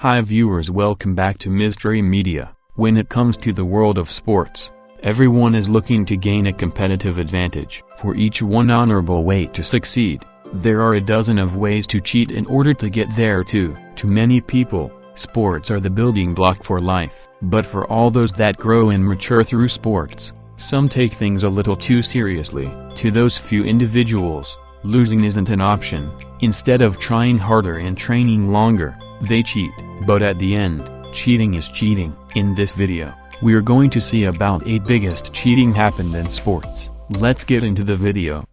Hi viewers, welcome back to Mystery Media. When it comes to the world of sports, everyone is looking to gain a competitive advantage. For each one honorable way to succeed, there are a dozen of ways to cheat in order to get there too. To many people, sports are the building block for life. But for all those that grow and mature through sports, some take things a little too seriously. To those few individuals, losing isn't an option. Instead of trying harder and training longer, they cheat. But at the end, cheating is cheating. In this video, we're going to see about 8 biggest cheating happened in sports. Let's get into the video.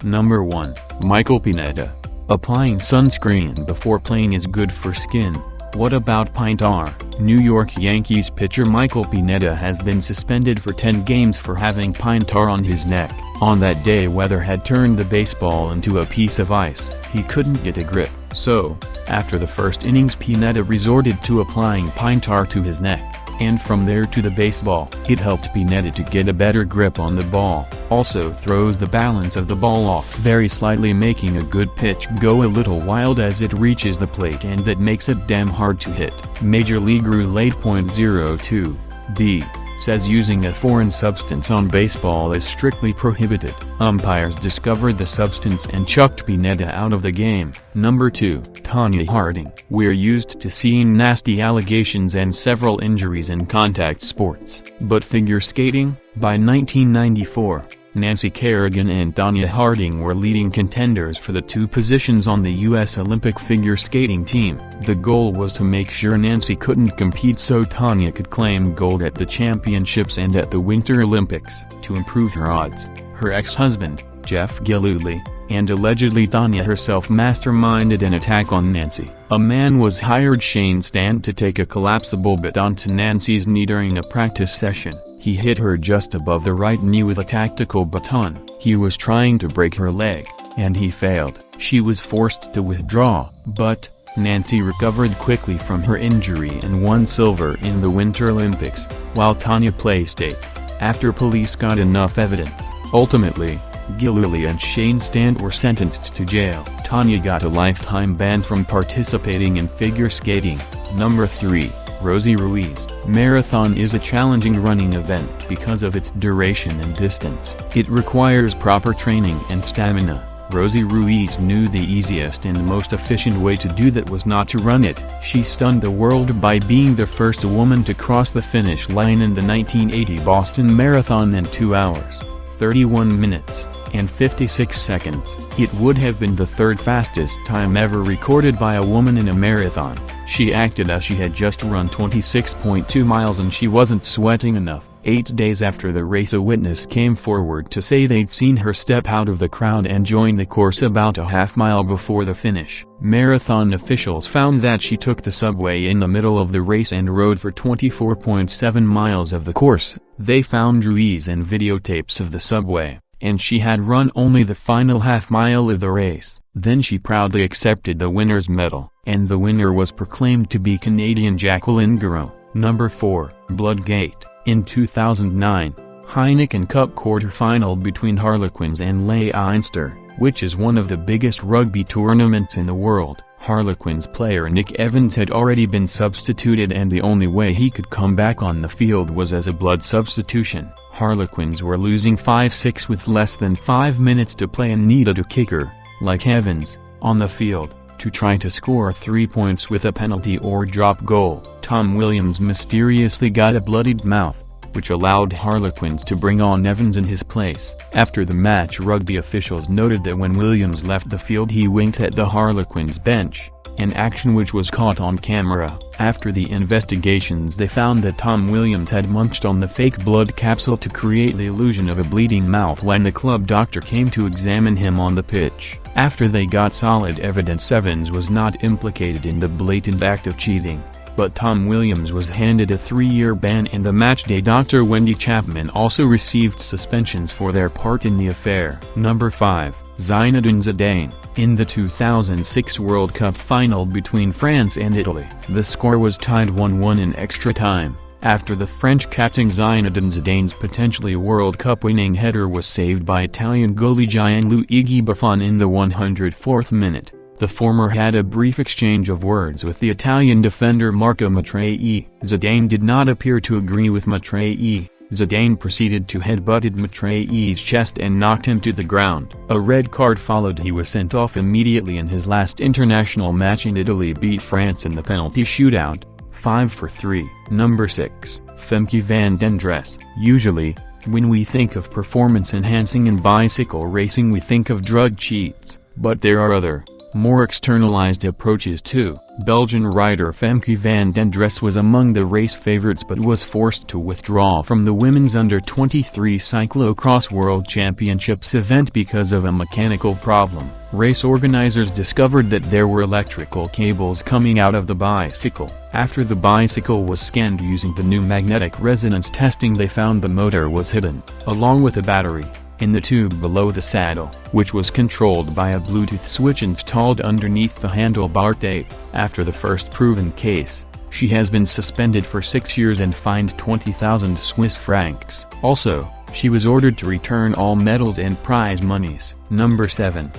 Number 1. Michael Pineda. Applying sunscreen before playing is good for skin. What about Prichard? New York Yankees pitcher Michael Pineda has been suspended for 10 games for having Prichard on his neck. On that day, weather had turned the baseball into a piece of ice. He couldn't get a grip. So, after the first innings, Pineda resorted to applying Prichard to his neck, and from there to the baseball. It helped Pineda to get a better grip on the ball. Also throws the balance of the ball off very slightly, making a good pitch go a little wild as it reaches the plate, and that makes it damn hard to hit. Major League Rule 8.02b says using a foreign substance on baseball is strictly prohibited. Umpires discovered the substance and chucked Pineda out of the game. Number 2. Tonya Harding. We're used to seeing nasty allegations and several injuries in contact sports. But figure skating? By 1994, Nancy Kerrigan and Tonya Harding were leading contenders for the 2 positions on the U.S. Olympic figure skating team. The goal was to make sure Nancy couldn't compete so Tonya could claim gold at the championships and at the Winter Olympics. To improve her odds, her ex-husband, Jeff Gillooly, and allegedly Tonya herself masterminded an attack on Nancy. A man was hired, Shane Stant, to take a collapsible baton to Nancy's knee during a practice session. He hit her just above the right knee with a tactical baton. He was trying to break her leg, and he failed. She was forced to withdraw, but Nancy recovered quickly from her injury and won silver in the Winter Olympics, while Tonya placed 8th, after police got enough evidence. Ultimately, Gillooly and Shane Stant were sentenced to jail. Tonya got a lifetime ban from participating in figure skating. Number 3. Rosie Ruiz. Marathon is a challenging running event because of its duration and distance. It requires proper training and stamina. Rosie Ruiz knew the easiest and most efficient way to do that was not to run it. She stunned the world by being the first woman to cross the finish line in the 1980 Boston Marathon in 2 hours, 31 minutes, and 56 seconds. It would have been the 3rd fastest time ever recorded by a woman in a marathon. She acted as she had just run 26.2 miles and she wasn't sweating enough. 8 days after the race, a witness came forward to say they'd seen her step out of the crowd and join the course about a half-mile before the finish. Marathon officials found that she took the subway in the middle of the race and rode for 24.7 miles of the course. They found Ruiz and videotapes of the subway, and she had run only the final half-mile of the race. Then she proudly accepted the winner's medal, and the winner was proclaimed to be Canadian Jacqueline Gareau. Number 4. Bloodgate. In 2009, Heineken Cup quarter-final between Harlequins and Leinster, which is one of the biggest rugby tournaments in the world. Harlequins player Nick Evans had already been substituted, and the only way he could come back on the field was as a blood substitution. Harlequins were losing 5-6 with less than 5 minutes to play and needed a kicker, like Evans, on the field, to try to score 3 points with a penalty or drop goal. Tom Williams mysteriously got a bloodied mouth, which allowed Harlequins to bring on Evans in his place. After the match, rugby officials noted that when Williams left the field he winked at the Harlequins bench, an action which was caught on camera. After the investigations, they found that Tom Williams had munched on the fake blood capsule to create the illusion of a bleeding mouth when the club doctor came to examine him on the pitch. After they got solid evidence, Evans was not implicated in the blatant act of cheating, but Tom Williams was handed a 3-year ban, and the matchday doctor Wendy Chapman also received suspensions for their part in the affair. Number 5. Zinedine Zidane. In the 2006 World Cup final between France and Italy, the score was tied 1-1 in extra time. after the French captain Zinedine Zidane's potentially World Cup winning header was saved by Italian goalie Gianluigi Buffon in the 104th minute. The former had a brief exchange of words with the Italian defender Marco Mattei. Zidane did not appear to agree with Mattei. Zidane proceeded to headbutted Mattei's chest and knocked him to the ground. A red card followed. He was sent off immediately. In his last international match in Italy beat France in the penalty shootout, 5-3. Number 6. Femke van den Driessche. Usually, when we think of performance enhancing in bicycle racing we think of drug cheats, but there are other, more externalized approaches too. Belgian rider Femke van den Driessche was among the race favorites but was forced to withdraw from the women's under-23 cyclocross world championships event because of a mechanical problem. Race organizers discovered that there were electrical cables coming out of the bicycle. After the bicycle was scanned using the new magnetic resonance testing, they found the motor was hidden, along with a battery, in the tube below the saddle, which was controlled by a Bluetooth switch installed underneath the handlebar tape. After the first proven case, she has been suspended for 6 years and fined 20,000 Swiss francs. Also, she was ordered to return all medals and prize monies. Number 7.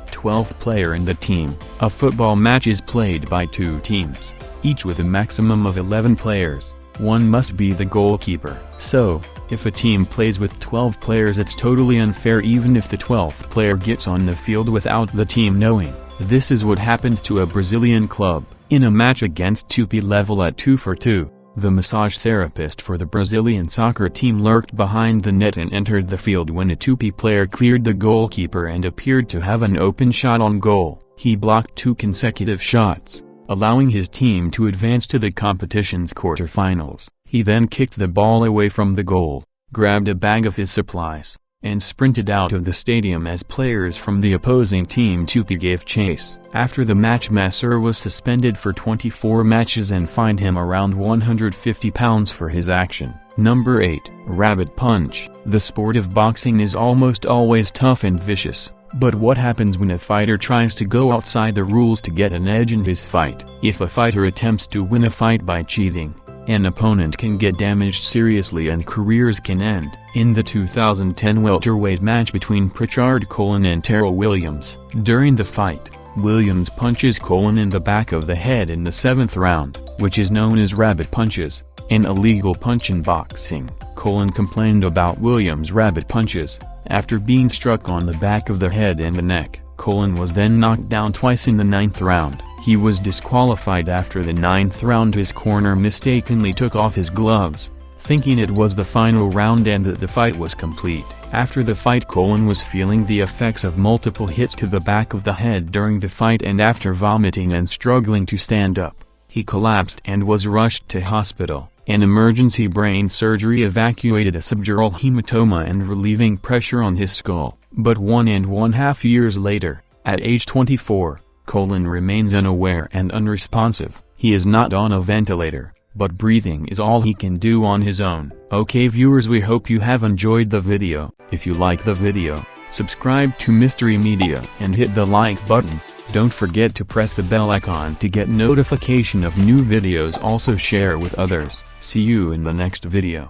12th player in the team. A football match is played by 2 teams, each with a maximum of 11 players. One must be the goalkeeper. So, if a team plays with 12 players, it's totally unfair even if the 12th player gets on the field without the team knowing. This is what happened to a Brazilian club. In a match against Tupi level at 2-2, the massage therapist for the Brazilian soccer team lurked behind the net and entered the field when a Tupi player cleared the goalkeeper and appeared to have an open shot on goal. He blocked 2 consecutive shots, allowing his team to advance to the competition's quarterfinals. He then kicked the ball away from the goal, grabbed a bag of his supplies, and sprinted out of the stadium as players from the opposing team Tupi gave chase. After the match, Masser was suspended for 24 matches and fined him around £150 for his action. Number 8. Rabbit punch. The sport of boxing is almost always tough and vicious. But what happens when a fighter tries to go outside the rules to get an edge in his fight? If a fighter attempts to win a fight by cheating, an opponent can get damaged seriously and careers can end. In the 2010 welterweight match between Prichard and Terrel Williams, during the fight, Williams punches in the back of the head in the 7th round, which is known as rabbit punches, an illegal punch in boxing. Complained about Williams' rabbit punches. After being struck on the back of the head and the neck, was then knocked down twice in the 9th round. He was disqualified after the 9th round. His corner mistakenly took off his gloves, thinking it was the final round and that the fight was complete. After the fight, was feeling the effects of multiple hits to the back of the head during the fight, and after vomiting and struggling to stand up, he collapsed and was rushed to hospital. An emergency brain surgery evacuated a subdural hematoma and relieving pressure on his skull. But 1.5 years later, at age 24, remains unaware and unresponsive. He is not on a ventilator, but breathing is all he can do on his own. Okay viewers, we hope you have enjoyed the video. If you like the video, subscribe to Mystery Media and hit the like button. Don't forget to press the bell icon to get notification of new videos. Also share with others. See you in the next video.